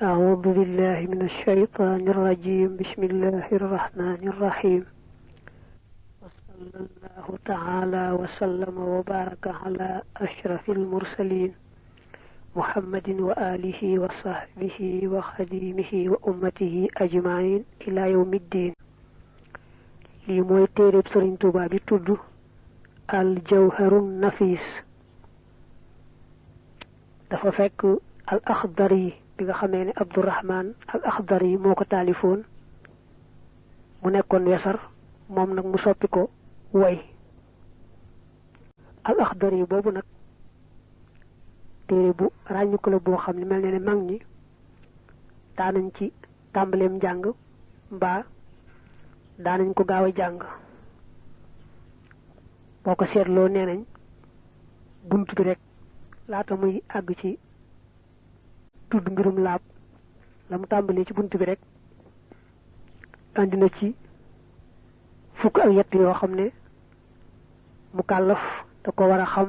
أعوذ بالله من الشيطان الرجيم. بسم الله الرحمن الرحيم. وصلى الله تعالى وسلم وبارك على أشرف المرسلين محمد وآله وصحبه وخديمه وأمته أجمعين إلى يوم الدين. لي موي تيرب سيرن توبا بي تود الجوهر النفيس. dafa fekk al akhdari bi nga xamé ni Abdurrahman al akhdari moko talifon mu nekkon wessar mom nak mu soppi ko way. al akhdari bobu nak téré bu rañu ko la bo xamni melni ne mag ñi daanañ ci tambalem jang ba daanañ ko gaaw jang boko sétlo nenañ buntu bi rek laata muy ag ci tudd mbirum laab lam tàmbalee ci buntu bi rek andi na ci fukk ak yett yoo xam ne mu kàllaf da ko war a xam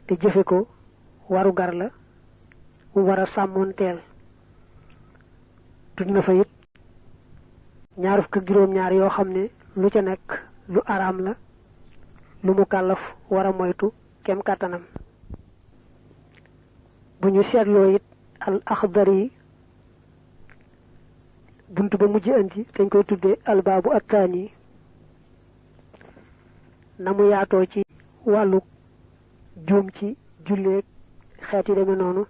te jëfe ko waru gar la mu war a sàmmoonteel. tudd na fa it ñaar fukk ak juróom ñaar yoo xam ne lu ca nekk lu araam la lu mu kàllaf war a moytu kem kàttanam. buñu sétlo it al akhdari buntu ba mujj andi dañ koy tuddé al babu attani namu yaato ci walu joom ci julle xéti démé nonu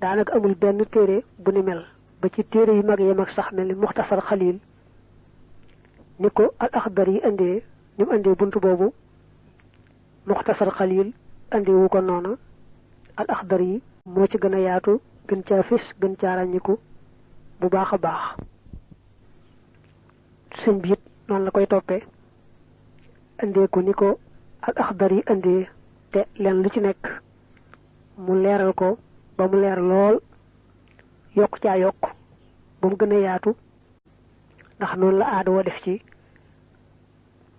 daanaka amul benn téré bu ni mel ba ci téré yu mag yam ak sax mel mukhtasar khalil niko al akhdari andé ñum andé buntu bobu mukhtasar khalil andé wu ko nonu. al akhdari mo ci gëna yaatu gën ca fis gën ca rañiku bu baaxa baax señ bi non la koy topé andé ko niko al akhdari andé té len lu ci nek mu léral ko ba mu lér lool yok ca yok bu mu gëna yaatu ndax non la aada wo def ci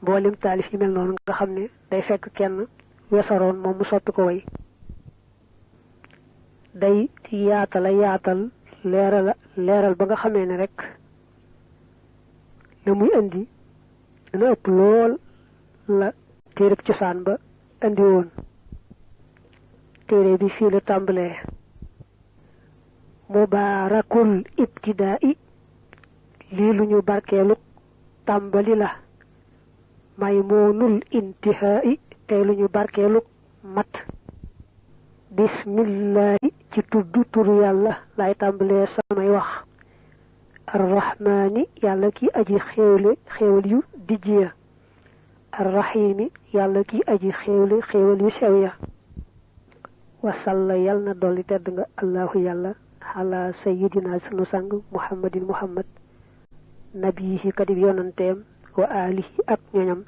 mbolim talif yi mel non nga xamné day fekk kenn wessaron mom mu soppi ko way day yaatal leral ba nga xamé né rek la muy andi dana ëpp lool la téereb cosaan ba andi woon. téere bi fii la tàmbalee mubarakul ibtidaai lii lu ñu barkeelu tàmbali la maymunul intihaai tey lu ñu barkeelu mat. bismillahi ci tuddu turu yalla lay tambalé samay wax arrahmani yalla ki aji xewle xewal yu dijja arrahimi yalla ki aji xewle xewal yu sew ya wa salla yalna doli tedd nga allah yalla ala sayyidina sunu sang muhammadin muhammad nabihi kadib yonantem wa alihi ak ñoñam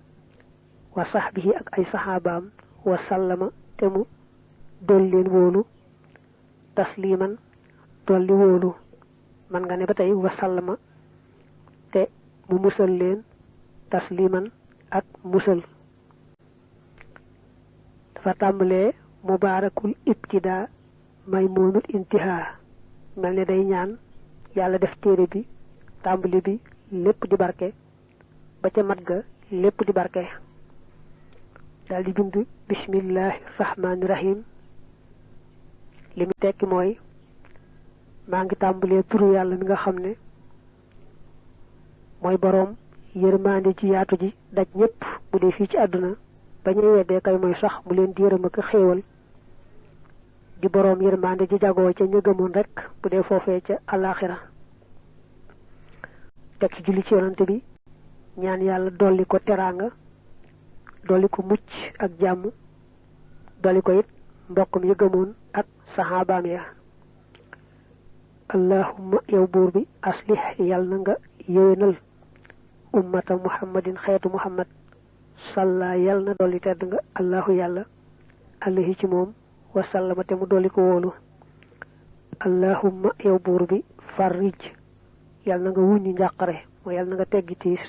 wa sahbihi ak ay sahabam wa sallama temu dollen wolu tasliman dolli wolu man nga ne batay wa sallama te mu musal len tasliman ak musal. dafa tambalé mubarakul ibtida maymunul intiha melni day ñaan yalla def téré bi tambali bi lepp di barké ba ca mat ga lepp di barké. dal di bind bismillahir rahmanir rahim limi tekki moy ma ngi tambalé turu yalla mi nga xamné moy borom yermande ci yaatu ji daj ñepp bu dé fi ci aduna bañuy wédé kay moy sax mu leen di yërëm ak xéewal di borom yermande ji jago ci ñu gëmon rek bu dé fofé ci alakhirah. tek ci julli ci yonante bi ñaan yalla dolli ko teranga dolli ko mucc ak jamm dolli ko it mbokkum yu gëmon ak sahabaam ya. allahumma yow buur bi aslih yàlla nga yéwénal ummata muhammadin xeetu muhammad salla yàlla na dolli tedd nga allahu yàlla alayhi ci moom wa sallama te mu dolli ko wóolu. allahumma yow buur bi farrij yàlla nga wuññi njàqare mooy yàlla nga teggi tiis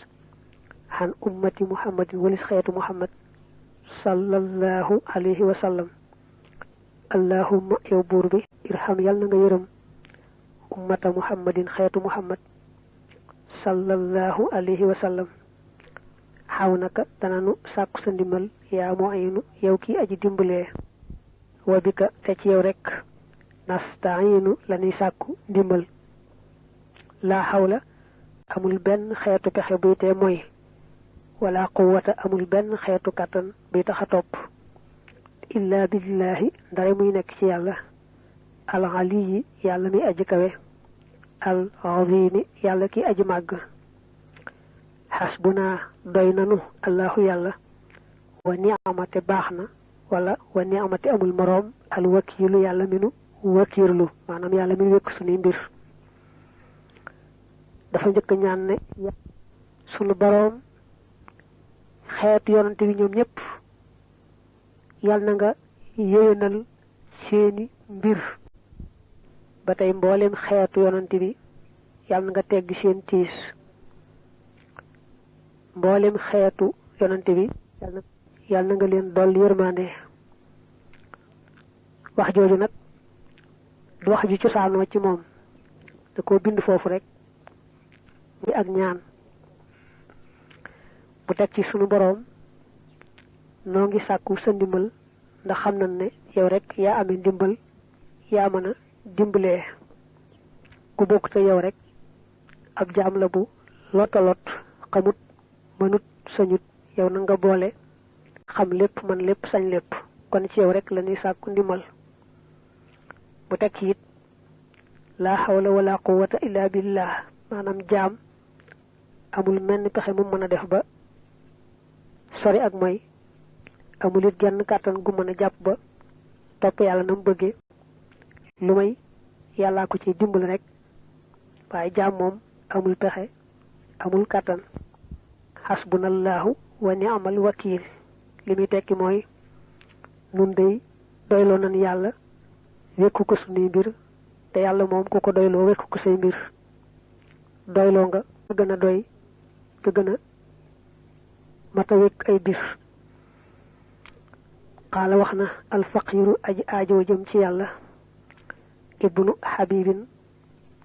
xan ummati muhammadin walis xeetu muhammad sallallahu alayhi wa sallam. allahumma yow buur bi irham yal na nga yërëm ummata muhammadin xeetu muhammad sallallahu alayhi wa sallam xaw naka dananu sàkku sa ndimbal yaa mu aynu yow kii aji dimbalee wa bika te ci yow rek nastaayinu la ñuy sàkku ndimbal laa xawla amul benn xeetu pexe buy tee mooy wala quwwata amul benn xeetu kàttan buy tax a topp illa billahi ndare muy nekk ci yàlla al aliyi yàlla mi aji kawe al azimi yàlla ki aji màgg xasbuna doy nanu allahu yàlla wa ni'amate baax na wala wa ni'amate amul moroom al wakiilu yàlla mi nu wakiirlu maanaam yàlla mi wékk suñuy mbir dafa njëkk ñaan ne sunu boroom xeetu yonante bi ñoom ñëpp yàlla na nga yéwénal seeni mbir ba tey mbooleem xeetu yonante bi yàlla na nga tegg seen tiis mbooleem xeetu yonante bi yàlla na nga leen dolli yërmande wax jooju nag du wax ju cosaanoo ci moom da koo bind foofu rek muy ak ñaan bu teg ci sunu boroom noo ngi sàkku sa ndimbal ndax xam nañ ne yow rek yaa amee ndimbal yaa mën a dimbalee ku bokk te yow rek ab jaam la bu lottalot xamut mënut sañut yow na nga boole xam lépp man lépp sañ lépp kon ci yow rek la ñuy sàkku ndimbal bu teg ci it laa xawla wala quwwata illa billah maanaam jaam amul menn pexe mu mën a def ba sori ak mooy amul it genn kàttan gu mën a jàpp ba topp yàlla na mu bëggee lu may yàllaa ko ci dimbal rek waaye jaam moom amul pexe amul kàttan xasbunallahu wa ni'mal wakiil li muy tekki mooy nun dey doyloo nañ yàlla wékku ko suñuy mbir te yàlla moom ku ko doyloo wékku ko say mbir doyloo nga gën a doy te gën a mata wékk ay bir qaala wax na alfaqiru aji aajoo jëm ci yàlla ibnu xabibin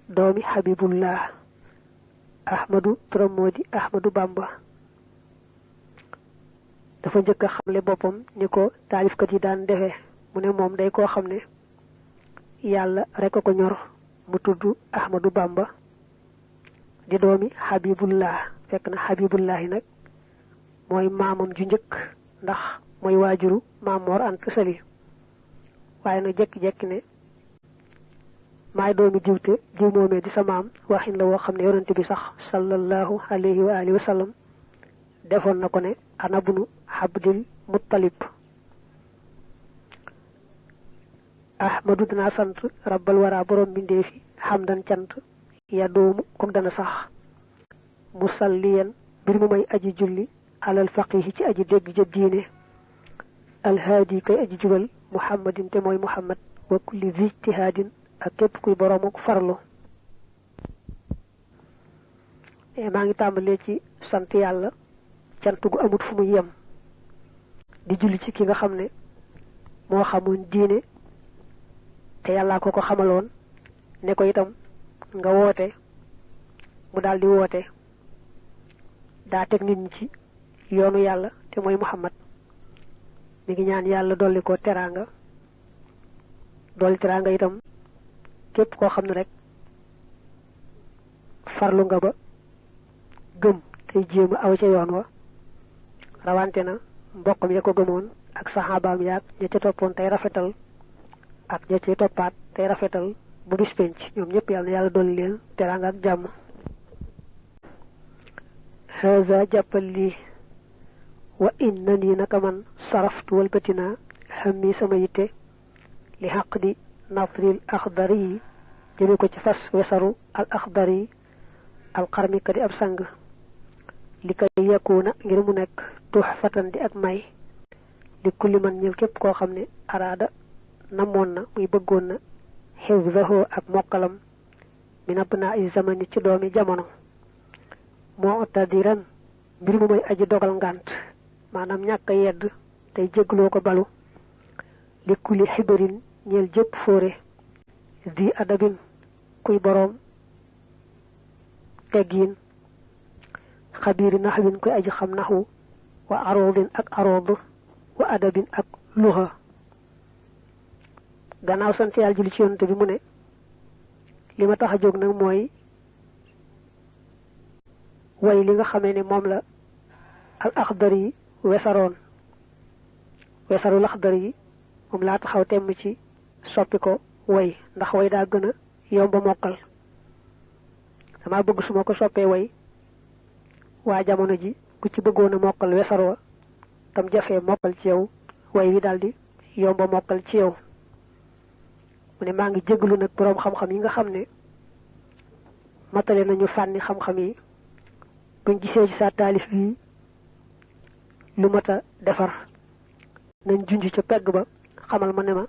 doomi xabibullah ahmadu turam moo di ahmadu bamba dafa njëkk a xamle boppam ni ko taalifkat yi daan defee mu ne moom day koo xam ne yàlla rek a ko ñor mu tudd ahmadu bamba di doomi xabibullah fekk na xabibullahi nag mooy maamam ju njëkk ndax mooy waajuru Maam Mor Anta Sali waaye nag jekki-jekki ne maay doomi diwte diw moomee di sa maam waxin la woo xam ne yonente bi sax sallallahu alayhi wa alihi wa sallam defoon na ko ne ana bunu Abdul Muttalib ahmadu dana sant rabbal wara borom bindeefi xamdan cant ya doomu comme dana sax musalliyan bir mu may aji julli alal faqihi ci aji dégg ja diine alhaadi kay aji jubal muhammadin te mooy muhammad wa kulli zijtihaadin ak képp kuy boroomu farlu maa ngi tàmbalee ci sant yàlla cant gu amut fu muy yem di julli ci ki nga xam ne moo xamoon diine te yàllaa ko xamaloon ne ko itam nga woote mu daal di woote daa teg nit ñi ci yoonu yàlla te mooy muhammad mi ngi ñaan yàlla dolli ko teraanga dolli teraanga itam képp koo xam ne rek farlu nga ba gëm tey jéem a aw ca yoon wa rawante na mbokkam ya ko gëmoon ak saxaabaam yaag ña ca toppoon tey rafetal ak ña ca toppaat tey rafetal bu bis penc ñoom ñëpp yàlla na yàlla dolli leen teraanga ak jàmm haza jàppal lii wa innani naka man saraftu walbatina xammi sama yitte li xaq di nafril axdari yi jëme ko ci fas wesaru al axdari yi al xarmi ka di ab sang li kay yakuna ngir mu nekk tuxfatan di ak may li kulli man ñëw képp koo xam ne araada namoon na muy bëggoon na xifdahu ak mokkalam min abnaa i zamani ci doomi jamono moo tadiran mbir mu may aji dogal ngànt maanaam ñàkk a yedd tey jégloo ko balu li kulli xibarin ñeel jëpp fóore di adabin kuy boroom teggiin xabiiri naxwin koy aji xam naxwu wa aroodin ak arood wa adabin ak luxa. gannaaw sant yàlla julli ci yonent bi mu ne li ma tax a jóg nag mooy way li nga xamee ne moom la al axdari yi wesaroon wesaru laxdari yi moom laa taxaw temm ci soppi ko way ndax way daa gën a yomba mokkal. dama bëgg su ma ko soppee way waa jamono ji ku ci bëggoon a mokkal wesar wa tam jafee mokkal ci yow way wi daldi yomba mokkal ci yow. mu ne maa ngi jéggalu nag boroom xam-xam yi nga xam ne matale nañu fànni xam-xam yi buñ gisee ci sa taalif bi lu mat a defar nañ junj ca pegg ba xamal ma ne ma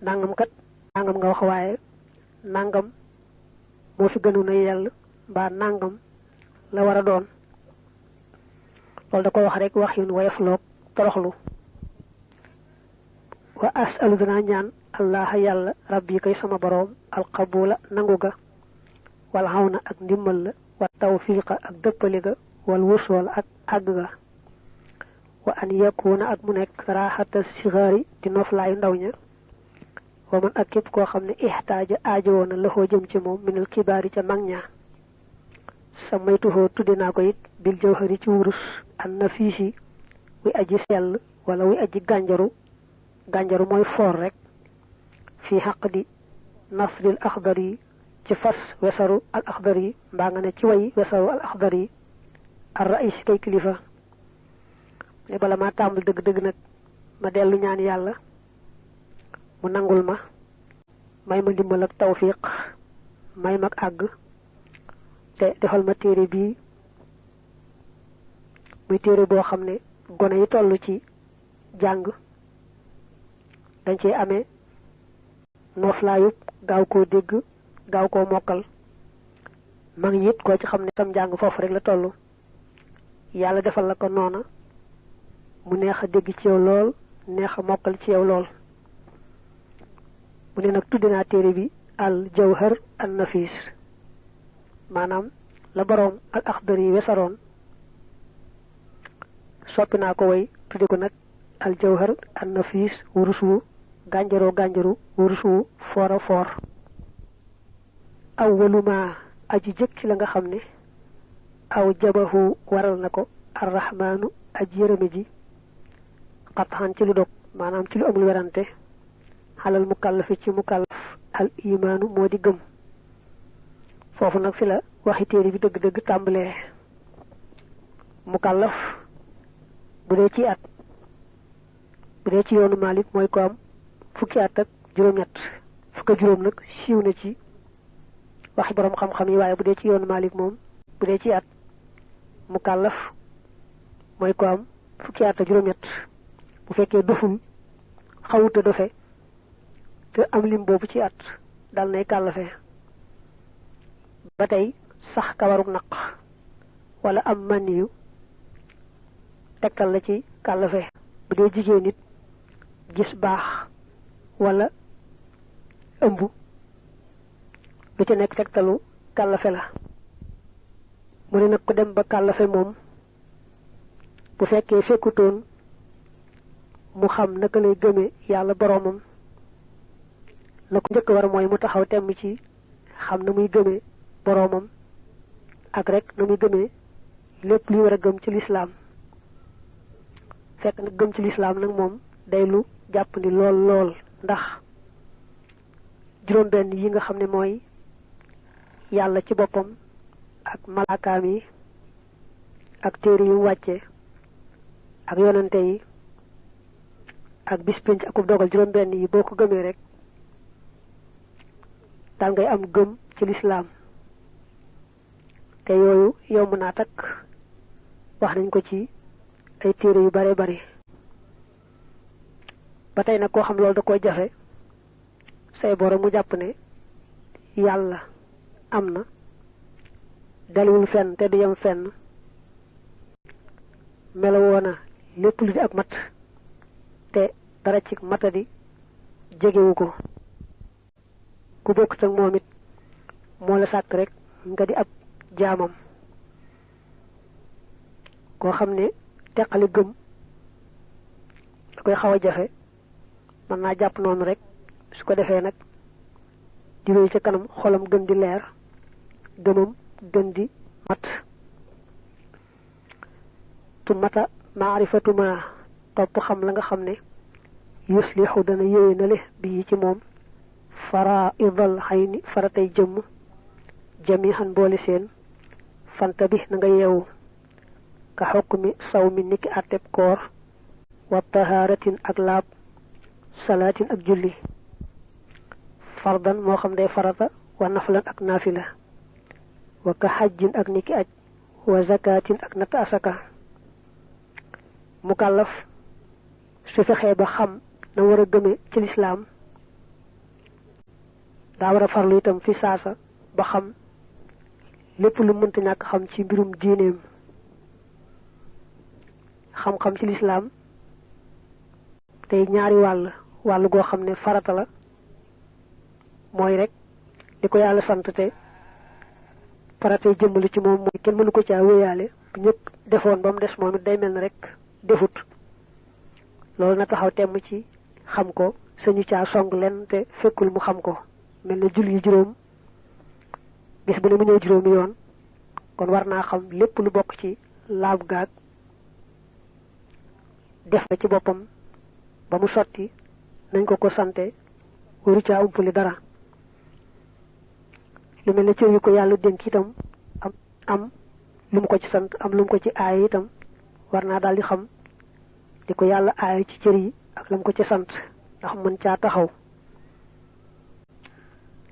nangam kat nangam nga wax waaye nangam moo fi gënu na yell mbaa nangam la war a doon. loolu da ko wax rek wax yun woyof loog toroxlu. wa asalu danaa ñaan allah yàlla rabbi kay sama boroom alqabula nangu ga wal xawna ak ndimmal la wa tawfiqa ak dëppale ga wal wusool ak àgg ga wa an yakuna ak mu nekk raaxata sigaari di noflaayu ndaw ña wa man ak képp koo xam ne ixtaaja aajowoo na loxoo jëm ci moom minal kibaari ca mag ña sa maytuhoo tudde naa ko it bil jawhari ci wurus an nafiisi wi aji sell wala wi aji gànjaru mooy foor rek fii xaq di nasril axdar yi ci fas wesaru al axdar yi mbaa nga ne ci way wesaru al axdar yi ar rais kay kilifa. ne bala maa tàmbal dëgg-dëgg nag ma dellu ñaan yàlla mu nangul ma may ma ndimbal ak tawfiq may mag àgg te defal ma téere bii muy téere boo xam ne gone yi toll ci jàng dañ cee amee nooflaayub gaaw koo dégg gaaw koo mokkal. mag ñi it koo ci xam ne tam jàng foofu rek la toll yàlla defal la ko noona mu neex a dégg ci yow lool neex a mokkal ci yow lool. mu ne nag tudde naa téere bi al jawhar an nafis maanaam la boroom al axdar yi wesaroon soppi naa ko way tudde ko nag al jawhar an nafis wurus wu gànjaru wurus wu foora foor. awwaluma aji jëkk ci la nga xam ne aw jabahu waral na ko arrahmaanu aji yërëme ji xatxan ci lu dog maanaam ci lu amul werante xalal mukallafi ci mukallaf al imaanu moo di gëm. foofu nag fi la waxi téere bi dëgg-dëgg tàmbalee. mukallaf bu dee ci at bu dee ci yoonu Maalik mooy ko am fukki at ak juróom-ñett fukk ak juróom nag siiw na ci waxi borom xam-xam yi waaye bu dee ci yoonu Maalik moom bu dee ci at mukallaf mooy ko am fukki at ak juróom-ñett bu fekkee doful xawuta dofe te am lim boobu ci at dal nay kàllafe. ba tey sax kawaruk naq wala am maniyu tekkal la ci kàllafe. bu dee jigéen nit gis baax wala ëmb lu ci nekk tegtalu kàllafe la. mu ne nag ku dem ba kàllafe moom bu fekkee fekkutoon mu xam naka lay gëme yàlla boroomam la ko njëkk war mooy mu taxaw temm ci xam na muy gëme boroomam ak rek na muy gëmee lépp li war a gëm ci lislaam. fekk nag gëm ci lislaam nag moom day lu jàpp ni lool ndax juróom-benn yi nga xam ne mooy yàlla ci boppam ak malaakaam yi ak téere yu wàcce ak yonante yi ak bis pénc akub dogal juróom-benn yi boo ko gëmee rek dal ngay am gëm ci lislaam. te yooyu yomb naa takk wax nañ ko ci ay téere yu bare bari. ba tey nag koo xam loolu da koy jafe say borom mu jàpp ne yàlla am na daliwul fenn te du yem fenn melowoo na lépp lu di ak mat te dara ci matadi jegewu ko ku bokk ak momit mo la sak rek nga di ab jaamam ko xamne tekkali gëm da koy xawa jafe man na japp non rek su ko defé nak di wéy ci kanam xolam gën di leer gëmum gën di mat tumata ma'rifatu ma top xam la nga xamne yuslihu dana yewenale bi ci mom fara'idul hayni faratay jëm jami'an boole seen fanta bi na nga yewu ka hukmi sawmi niki atep koor wa taharatin ak laab salatin ak julli fardan mo xam day farata wa naflan ak nafila wa ka hajjin ak niki aj wa zakatin ak nat asaka mukallaf su fexé ba xam na wara gëmé ci l'islam da wara farlu itam fi saasa ba xam lepp lu mënta ñak xam ci mbirum diineem xam-xam ci l'islam tay ñaari wàll go xamne farata la moy rek diko yalla santete farata jëmul ci mom moy kenn mënu ko ci wéyalé bu ñëpp defoon bam dess momit day melni rek defut loolu na taxaw temm ci xam ko sañu ca song len te fekkul mu xam ko melni julli juroom bis bu ne mu ñew juroom yoon kon warna xam lepp lu bok ci laab gaag def ci bopam ba mu sotti nañ ko santé waru ca umpuli dara lu melni ci yu ko yalla denk itam am lu mu ko ci sant am lu mu ko ci ay itam warna dal di xam diko yalla ay ci cër yi ak lam ko ci sant ndax mën ca taxaw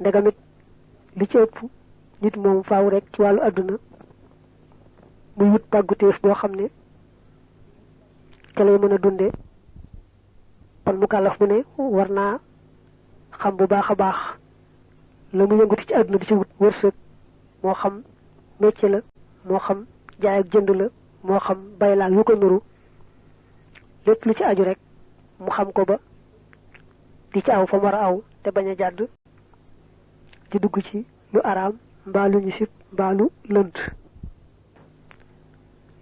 ndagamit li ci ëpp nit mom faaw rek ci walu aduna muy wut pàgguteef boo xam ne ca lay mën a dunde kon mu kàllaf bu ne war naa xam bu baax a baax la mu yënguti ci aduna di ci wut wërsëg moo xam métier la moo xam jaay ak jënd la moo xam bay la yu ko nuru lépp lu ci aju rek mu xam ko ba di ci aw fa war a aw te bañ a jàdd di dugg ci lu araam mbaa lu ñu sib mbaa lu lënt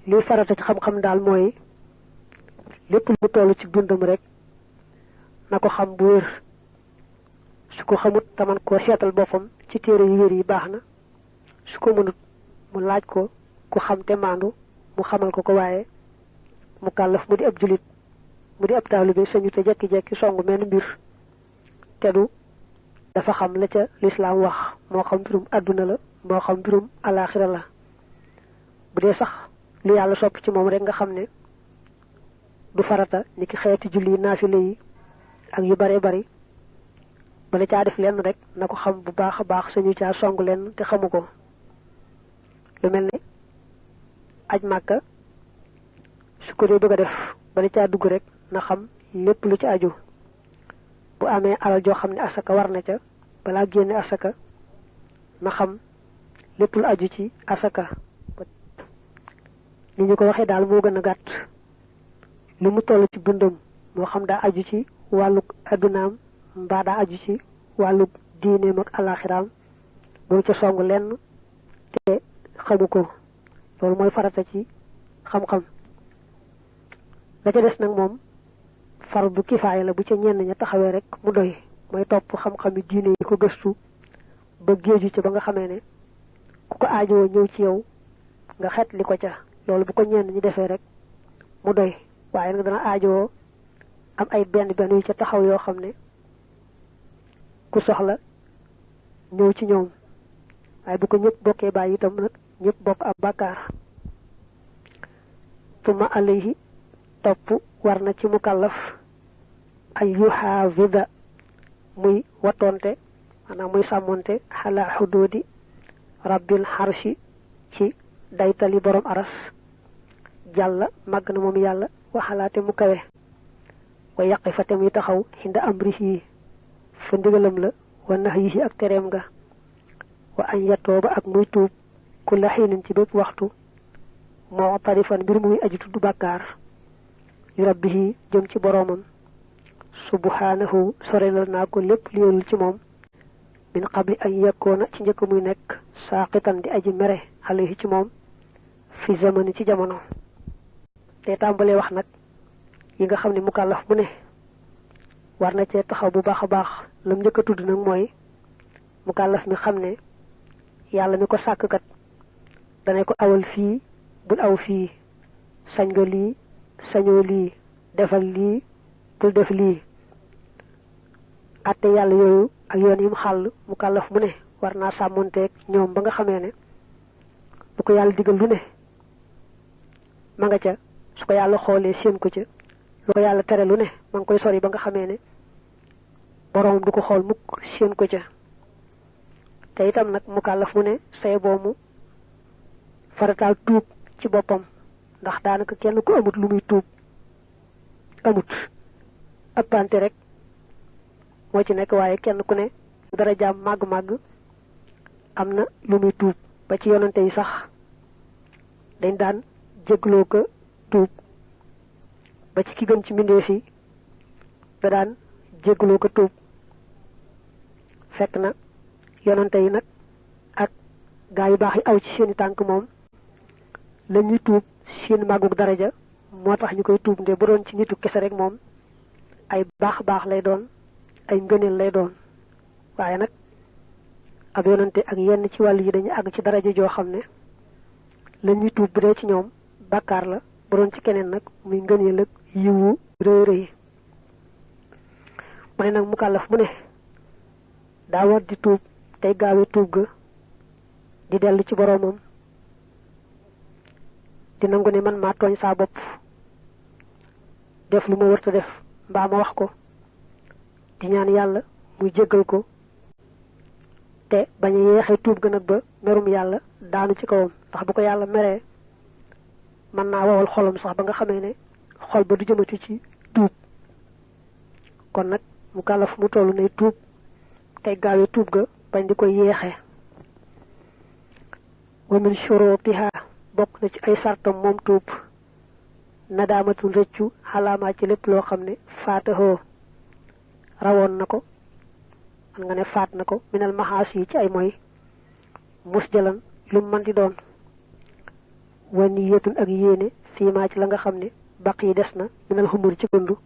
li farata ci xam-xam daal mooy lépp lu tollu ci dundam rek na ko xam bu wér su ko xamut taman koo seetal boppam ci téere yu wér yi baax na su ko mënut mu laaj ko ku xam te maandu mu xamal ko ko waaye mu kàllaf mu di ab julit mu di ab taalibe sañu te jekki-jekki songu menn mbir te du dafa xam la ca l'islam wax moo xam mbirum àdduna la moo xam mbirum alaxira la bu dee sax li yàlla sopp ci moom rek nga xam ne du farata niki xeeti julli naafile yi ak yu bare bari bala caa def lenn rek na ko xam bu baax a baax sañu caa song lenn te xamu ko lu mel ne aj màkka su ko dee bëgg a def bala caa dugg rek na xam lépp lu ci aju bu amee alal joo xam ne asaka war na ca balaa génne asaka na xam lépp lu aju ci asaka ni ñu ko waxee daal moo gën a gàtt li mu toll ci dundam moo xam daa aju ci wàllu addunaam mbaa daa aju ci wàllu diineem ak alaxiraam bu ca song lenn te xamu ko loolu mooy farata ci xam-xam la ca des nag moom fardu kifaaya la bu ca ñenn ña taxawee rek mu doy mooy topp xam-xami diine yi ko gëstu ba géeju ci ba nga xamee ne ku ko aajowoo ñëw ci yow nga xet li ko ca loolu bu ko ñenn ñi defee rek mu doy waaye nag dana aajowoo am ay benn yu ca taxaw yoo xam ne ku soxla ñëw ci ñoom waaye bu ko ñëpp bokkee bàyyi itam nag ñëpp bokk ab bàkkaar tuma alayhi topp war na ci mukallaf ay yuhaafida muy watonte maanaam muy sàmmonte xala xududi rabbil xarshi ci daytali borom aras jàlla màgg na moom yàlla waxalaate mu kawe wa yaqifa te muy taxaw hinda amrihi fa ndigalam la wa nahyihi ak tereem nga wa an yatooba ak muy tuub kulla xiinin ci bépp waxtu moo tarifan mbir muy aji tudd bàkkaar li rabbihi jëm ci boroomam subhanahu sorelal naa ko lépp li yelul ci moom min qabli an yakkoona ci njëkk muy nekk saaqitan di aji mere alayhi ci moom fi zamani ci jamono te tàmbalee wax nag yi nga xam ne mukallaf bu ne war na cee taxaw bu baax a baax lam njëkk a tudd nag mooy mukallaf mi xam ne yàlla mi ko sàkk kat dane ko awal fii bul aw fii sañ nga lii sañoo lii defal lii bul def lii atte yàlla yooyu ak yoon yi mu xàll mukallaf mu ne war naa sàmmonteeg ñoom ba nga xamee ne bu ko yàlla digal lu ne ma nga ca su ko yàlla xoolee séen ko ca lu ko yàlla tere lu ne ma ngi koy sori ba nga xamee ne boroom du ko xool mukk séen ko ca te itam nag mukallaf mu ne say boomu farataal tuub ci boppam ndax daanaka kenn ku amut lu muy tuub amut ëppante rek moo ci nekk waaye kenn ku ne dara jaam màgg-màgg am na lu muy tuub ba ci yonante yi sax dañ daan jégloo ko tuub ba ci ki gën ci mbindeef yi da daan jégloo ko tuub fekk na yonante yi nag ak gaa yu baax yi aw ci seeni tànk moom la ñuy tuub seen màggug daraja moo tax ñu koy tuub nde bu doon ci nitu kese rek moom ay baax lay doon ay ngëneel lay doon waaye nag ab yonante ak yenn ci wàllu yi dañuy àgg ci daraja joo xam ne la ñuy tuub bu dee ci ñoom bàkkaar la bu doon ci keneen nag muy ngëneel ak yiwu rëy rëy mu ne nag mukallaf mu ne daa war di tuub tey gaawe tuub ga di dellu ci boroomam di nangu ne man maa tooñ saa bopp def lu ma wërta def mbaa ma wax ko di ñaan yàlla muy jéggal ko te bañ a yeexee tuub ga nag ba merum yàlla daanu ci kawam ndax bu ko yàlla meree mën naa wowal xolam sax ba nga xamee ne xol ba du jëmati ci tuub kon nag mu kàllaf mu tollu ne tuub tey gaawee tuub ga bañ di koy yeexee wa min shurutiha bokk na ci ay sartam moom tuub nadaamatul rëccu xalaamaa ci lépp loo xam ne faatahoo rawoon na ko man nga ne faat na ko minal maxaas yi ci ay mooy mus jalan lu mën di doon wa niyatun ak yéene fii maa ci la nga xam ne baq yi des na minal xumur ci gundu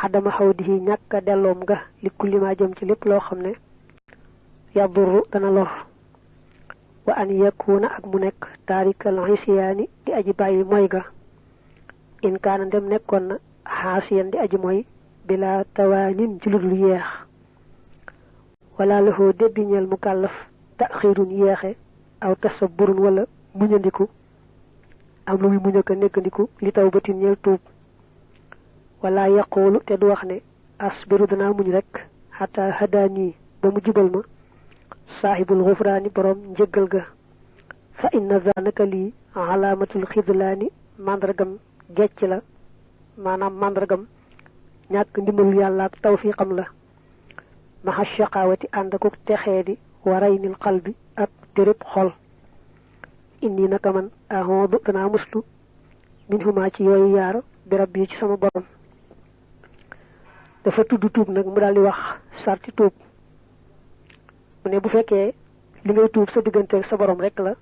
xadama xaw di ñàkk a delloom nga li kulli maa jëm ci lépp loo xam ne yadurru dana lor wa an yakuna ak mu nekk taarikal xisiyaani di aji bàyyi mooy ga in kaana ndem nekkoon na xaasiyan di aji mooy bila tawaanin ci lu dul yeex wala lahu débbi ñeel mu kàllaf taxirun yeexe aw tasabburun wala muñandiku am lu muy muñ ko nekkandiku li taw batin ñeel tuub wala yaqulu te du wax ne asbiru danaa muñ rek xata hadaani ba mu jubal ma saahibul xufraani borom njëggal ga fa inna zanaka lii alaamatul xidlaani mandargam gecc la maanaam mandargam ñàkk ndimbalul yàlla ak tawfiqam la maxa shaqaawati ànd ak texee di waraynil qalbi ak tërëb xol indi naka man ahoodu danaa muslu min huma ci yooyu yaar bi rabbi ci sama borom dafa tudd tuub nag mu daal di wax sarti tuub mu ne bu fekkee li ngay tuub sa diggante sa borom rek la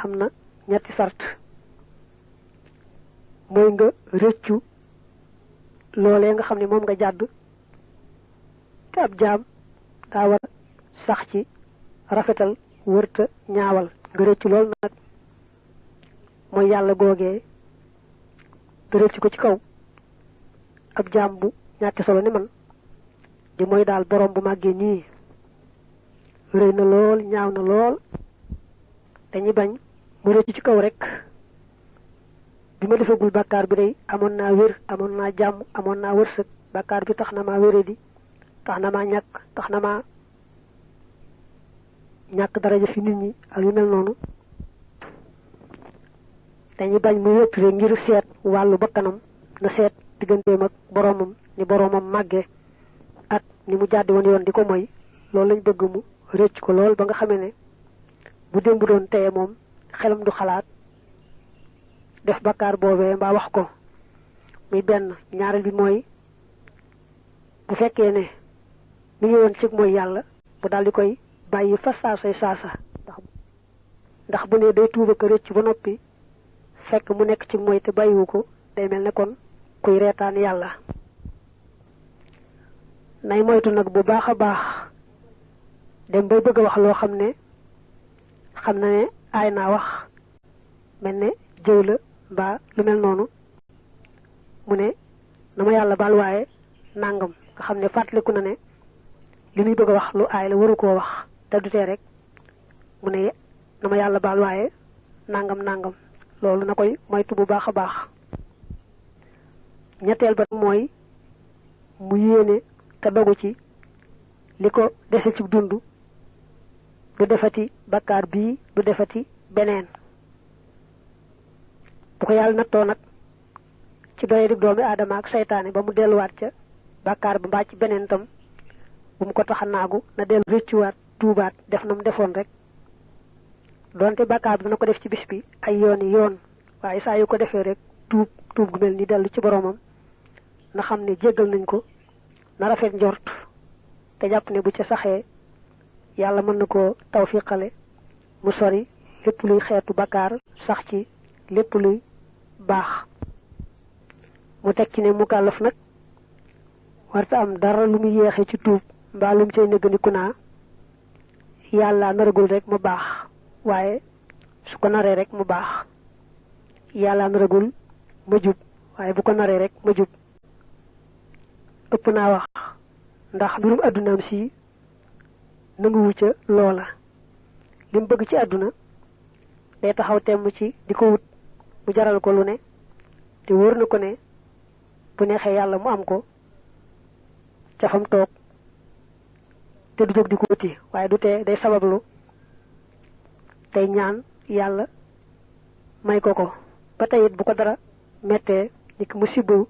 am na ñetti sart mooy nga rëccu loolee nga xam ne moom nga jàdd te ab jaam daa war sax ci rafetal wërta ñaawal nga rëccu lool nag mooy yàlla googee te rëccu ko ci kaw ab jaam bu ñàkk solo ni man di mooy daal borom bu màggee nii rëy na lool ñaaw na lool dañuy bañ mu rëccu ci kaw rek bi ma defagul bàkkaar bi day amoon naa wér amoon naa jàmm amoon naa wërsëg bàkkaar bi tax na maa wéradi tax na maa ñàkk tax na maa ñàkk daraja fi nit ñi ak yu mel noonu dañuy bañ mu yëpp rek ngir seet wàllu bakkanam na seet digganteem ak boromam ni boromam màggee ak ni mu jàddi woon yoon di ko moy loolu lañ bëgg mu rëcc ko lool ba nga xamee ne bu démb doon teye moom xelam du xalaat def bakkaar boobee mbaa wax ko muy benn ñaareel bi mooy bu fekkee ne mi ngi woon ci mooy yàlla bu daal di koy bàyyi fa saasay saasa ndax bu ne day tuuba ko rëcc ba noppi fekk mu nekk ci mooy te bàyyiwu ko day mel ne kon kuy reetaan yàlla. nay moytu nag bu baax a baax dem bay bëgg a wax loo xam ne xam na ne aay naa wax mel ne jëw la mbaa lu mel noonu mu ne na ma yàlla baal waaye nangam nga xam ne fàttaliku na ne li muy bëgg a wax lu aay la waru koo wax te du tee rek mu ne na ma yàlla baal waaye nangam nangam loolu na koy moytu bu baax a baax. ñetteel ba mooy mu yéene te dogu ci li ko dese ci dund du defati bakkaar bii du defati beneen. bu ko yàlla nattoo nag ci doye di doomi aadama ak seytaane ba mu delluwaat ca bakkaar ba mbaa ci beneen tam bu mu ko tax a naagu na dellu rëccuwaat tuubaat def na mu defoon rek donte bakkaar bi dana ko def ci bis bi ay yooni yoon waaye saa yu ko defee rek tuub gu mel ni dellu ci boromam na xam ne jéggal nañ ko na rafet njort te jàpp ne bu ca saxee yàlla mën na koo tawfiqale mu sori lépp luy xeetu bakkaar sax ci lépp luy baax. mu teg ci ne mukallaf nag warta am dara lu mu yéexee ci tuub mbaa lu mu cay nëgganiku naa yàlla naragul rek mu baax waaye su ko naree rek mu baax yàlla naragul ma jub waaye bu ko naree rek ma jub. ëpp naa wax ndax mbirum àddunaam si nanguwu ca loola li mu bëgg ci àdduna day taxaw temm ci di ko wut mu jaral ko lu ne te wóor na ko ne bu neexee yàlla mu am ko ca fam toog te du jóg di ko wuti waaye du tee day sabablu tey ñaan yàlla may ko ko ba tey it bu ko dara mettee ni ki mu sibbu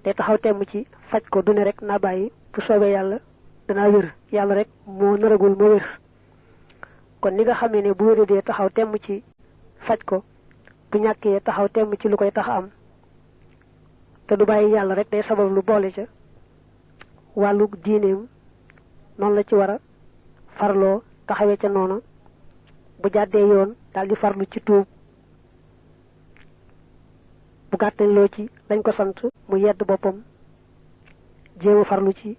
day taxaw temm ci faj ko du ne rek naa bàyyi bu soobee yàlla danaa wér yàlla rek moo naragul ma wér. kon ni nga xamee ne bu wéradee taxaw temm ci faj ko bu ñàkkee taxaw temm ci lu koy tax am te du bàyyi yàlla rek day sabab lu boole ca wàllu diineem noonu la ci war a farloo taxawee ca noona bu jàddee yoon daal di farlu ci tuub bu gàttañ loo ci lañ ko sant mu yedd boppam jéema farlu ci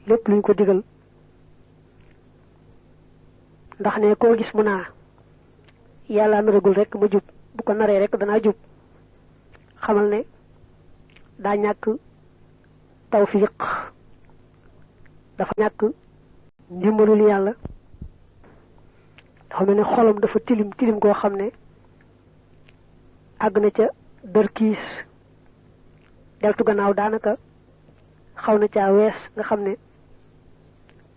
lépp luñ ko digal ndax ne koo gis mu naa yàlla naragul rek ma jub bu ko naree rek danaa jub xamal ne daa ñàkk tawfiq dafa ñàkk ndimbalul yàlla dafa mel ne xolam dafa tilim koo xam ne àgg na ca dërkiis deltu gannaaw daanaka xaw na caa wees nga xam ne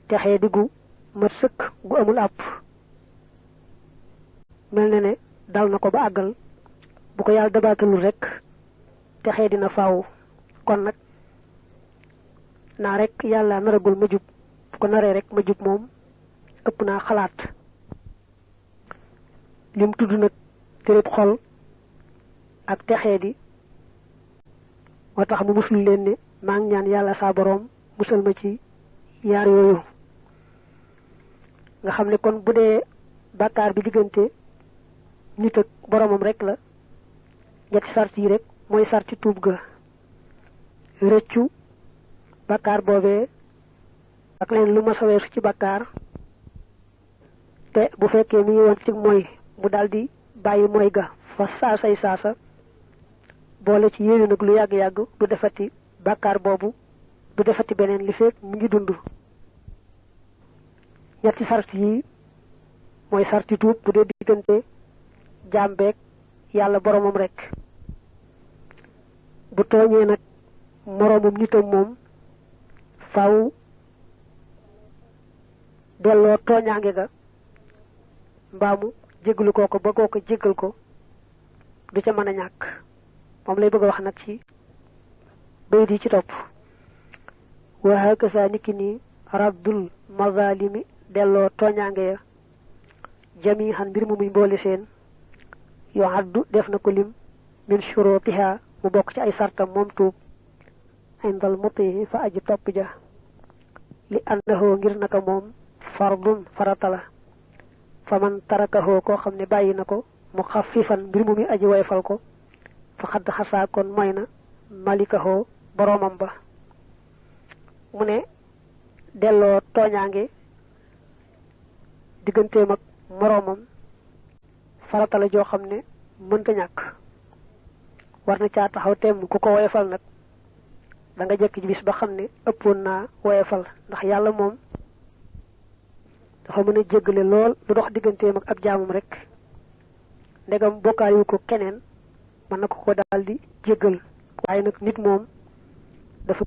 texee diggu mat sëkk gu amul àpp mel na ne dal na ko ba àggal bu ko yàlla dabaatalul rek texee dina faaw kon nag naa rek yàlla naragul ma jub bu ko naree rek ma jub moom ëpp naa xalaat. lim tudd nag tërëb xol ak texee di moo tax mu musul leen ne maa ngi ñaan yàlla saa boroom musal ma ci yaar yooyu nga xam ne kon bu dee bàkkaar bi diggante nit ak boroomam rek la ñetti sart yi rek mooy sarti tuub ga rëccu bàkkaar boobee ak leen lu ma saweesu ci bàkkaar te bu fekkee mi ngi woon ci mooy mu daldi bàyyi mooy ga fa saasay saasa boole ci yéene nag lu yàgg-yàgg du defati bàkkaar boobu du defati beneen li fekk mu ngi dund. ñetti sart yi mooy sarti tuub bu dee diggante jaam beeg yàlla boromam rek bu tooñee nag moroomum nitam moom faaw delloo tooñaange ga mbaamu jéggalu kooko ba kooko jéggal ko du ca mën a ñàkk moom lay bëgg a wax nag ci bayit yi ci topp wa hakasa niki ni raddul mazalimi delloo tooñaange ya jamihan mbir mu muy mboole seen yoo addu def na ko lim min shurutiha mu bokk ci ay sartam moom tuub indal muti fa aji topp ja li annahu ngir naka moom fardun farata la faman tarakahu koo xam ne bàyyi na ko mu xaffifan mbir mu mi aji woyfal ko fa xadd xasaa kon mooy na malikahu boroomam ba mu ne delloo tooñaange digganteem ak moroomam farata la joo xam ne mënta ñàkk war na caa taxaw temm ku ko woyefal nag da nga jekk ci bis ba xam ne ëppoon naa woyefal ndax yàlla moom dafa mën a jéggale lool lu dox digganteem ak ab jaamam rek ndegam bokkaale wu ko keneen mën na ko daal di jéggal waaye nag nit moom dafa